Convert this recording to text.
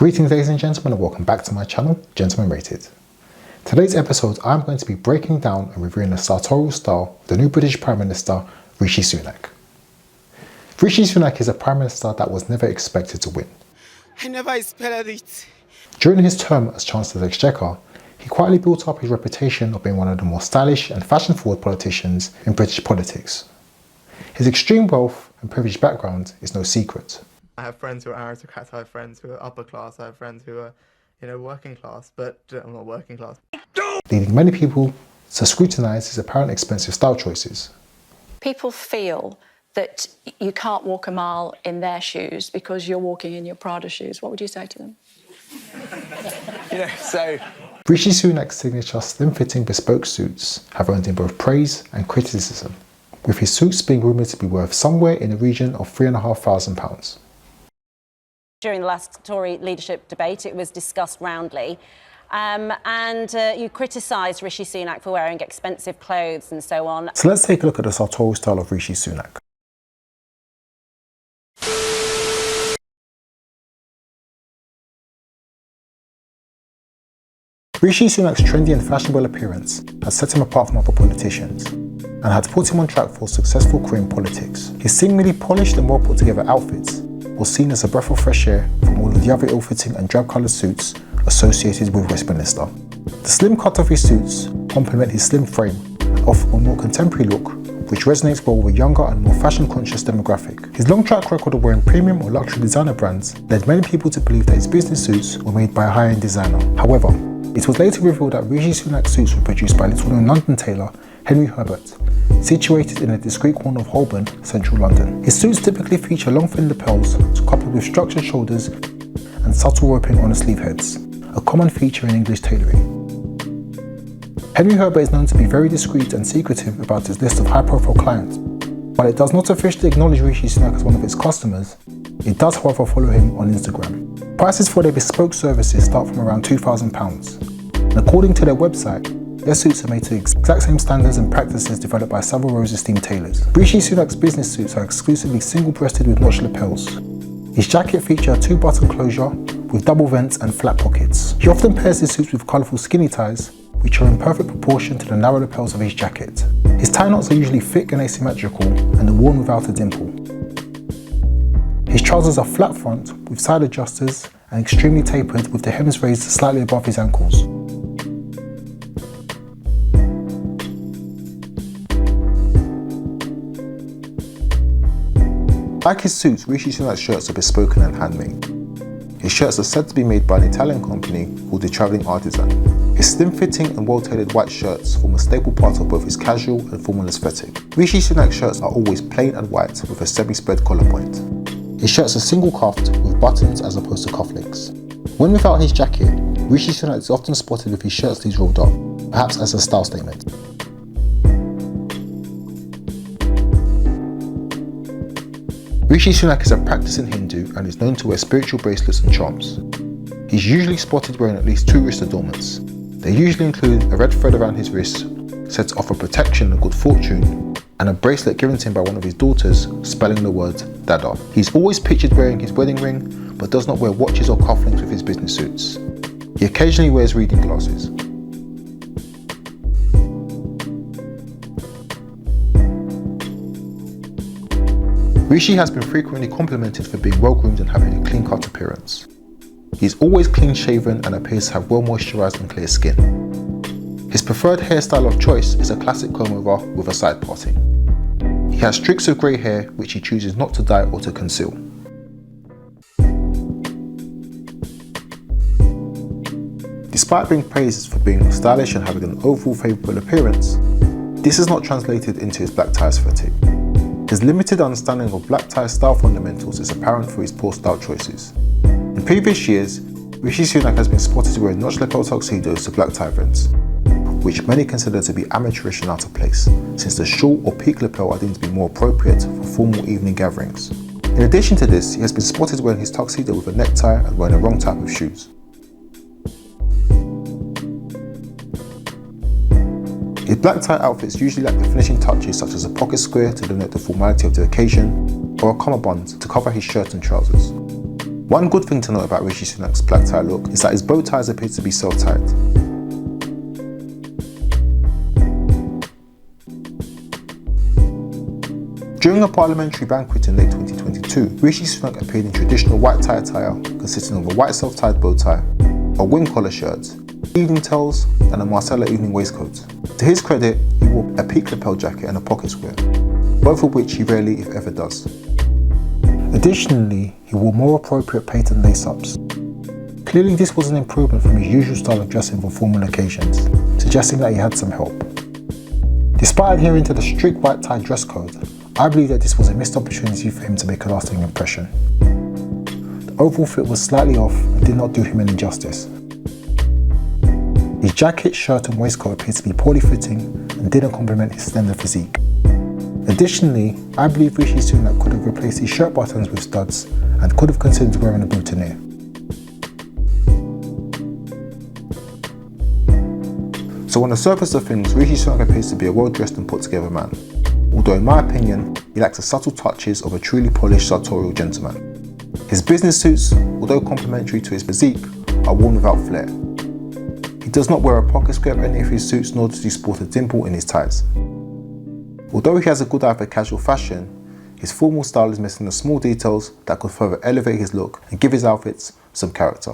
Greetings ladies and gentlemen, and welcome back to my channel, Gentleman Rated. Today's episode I'm going to be breaking down and reviewing the sartorial style of the new British Prime Minister, Rishi Sunak. Rishi Sunak is a Prime Minister that was never expected to win. I never expected it. During his term as Chancellor of the Exchequer, he quietly built up his reputation of being one of the more stylish and fashion-forward politicians in British politics. His extreme wealth and privileged background is no secret. I have friends who are aristocrats, I have friends who are upper class, I have friends who are, working class, but I'm not working class. Leading many people to scrutinise his apparent expensive style choices. People feel that you can't walk a mile in their shoes because you're walking in your Prada shoes. What would you say to them? Rishi Sunak's signature slim-fitting bespoke suits have earned him both praise and criticism, with his suits being rumoured to be worth somewhere in the region of £3,500. During the last Tory leadership debate, it was discussed roundly. You criticised Rishi Sunak for wearing expensive clothes and so on. So let's take a look at the sartorial style of Rishi Sunak. Rishi Sunak's trendy and fashionable appearance has set him apart from other politicians and had put him on track for a successful career in politics. His seemingly polished and well put together outfits was seen as a breath of fresh air from all of the other ill-fitting and drab-coloured suits associated with Westminster. The slim cut of his suits complement his slim frame and offer a more contemporary look, which resonates well with a younger and more fashion-conscious demographic. His long track record of wearing premium or luxury designer brands led many people to believe that his business suits were made by a high-end designer. However, it was later revealed that Rishi Sunak's suits were produced by little-known London tailor Henry Herbert, situated in a discreet corner of Holborn, central London. His suits typically feature long thin lapels coupled with structured shoulders and subtle roping on the sleeve heads, a common feature in English tailoring. Henry Herbert is known to be very discreet and secretive about his list of high-profile clients. While it does not officially acknowledge Rishi Sunak as one of its customers, it does however follow him on Instagram. Prices for their bespoke services start from around £2,000, and according to their website, their suits are made to the exact same standards and practices developed by several rose-esteemed tailors. Rishi Sunak's business suits are exclusively single-breasted with notched lapels. His jacket features a two-button closure with double vents and flat pockets. He often pairs his suits with colourful skinny ties, which are in perfect proportion to the narrow lapels of his jacket. His tie knots are usually thick and asymmetrical and are worn without a dimple. His trousers are flat front with side adjusters and extremely tapered with the hems raised slightly above his ankles. Like his suits, Rishi Sunak's shirts are bespoke and handmade. His shirts are said to be made by an Italian company called the Travelling Artisan. His slim-fitting and well-tailored white shirts form a staple part of both his casual and formal aesthetic. Rishi Sunak's shirts are always plain and white with a semi-spread collar point. His shirts are single-cuffed with buttons as opposed to cufflinks. When without his jacket, Rishi Sunak is often spotted with his shirt sleeves rolled up, perhaps as a style statement. Rishi Sunak is a practicing Hindu and is known to wear spiritual bracelets and charms. He's usually spotted wearing at least 2 wrist adornments. They usually include a red thread around his wrist, said to offer protection and good fortune, and a bracelet given to him by one of his daughters, spelling the word Dada. He's always pictured wearing his wedding ring, but does not wear watches or cufflinks with his business suits. He occasionally wears reading glasses. Rishi has been frequently complimented for being well groomed and having a clean cut appearance. He's always clean shaven and appears to have well moisturised and clear skin. His preferred hairstyle of choice is a classic comb over with a side parting. He has streaks of grey hair which he chooses not to dye or to conceal. Despite being praised for being stylish and having an overall favourable appearance, this is not translated into his black tie aesthetic. His limited understanding of black tie style fundamentals is apparent through his poor style choices. In previous years, Rishi Sunak has been spotted wearing notched lapel tuxedos to black tie events, which many consider to be amateurish and out of place, since the short or peak lapel are deemed to be more appropriate for formal evening gatherings. In addition to this, he has been spotted wearing his tuxedo with a necktie and wearing the wrong type of shoes. His black tie outfits usually lack the finishing touches such as a pocket square to denote the formality of the occasion, or a cummerbund to cover his shirt and trousers. One good thing to note about Rishi Sunak's black tie look is that his bow ties appear to be self-tied. During a parliamentary banquet in late 2022, Rishi Sunak appeared in traditional white tie attire consisting of a white self-tied bow tie, a wing collar shirt, evening tails and a Marcella evening waistcoat. To his credit, he wore a peak lapel jacket and a pocket square, both of which he rarely if ever does. Additionally, he wore more appropriate patent lace-ups. Clearly this was an improvement from his usual style of dressing for formal occasions, suggesting that he had some help. Despite adhering to the strict white tie dress code, I believe that this was a missed opportunity for him to make a lasting impression. The overall fit was slightly off and did not do him any justice. His jacket, shirt and waistcoat appeared to be poorly fitting and didn't complement his slender physique. Additionally, I believe Rishi Sunak could have replaced his shirt buttons with studs and could have considered wearing a boutonniere. So on the surface of things, Rishi Sunak appears to be a well-dressed and put-together man, although in my opinion, he lacks the subtle touches of a truly polished sartorial gentleman. His business suits, although complementary to his physique, are worn without flair. He does not wear a pocket square of any of his suits, nor does he sport a dimple in his ties. Although he has a good eye for casual fashion, his formal style is missing the small details that could further elevate his look and give his outfits some character.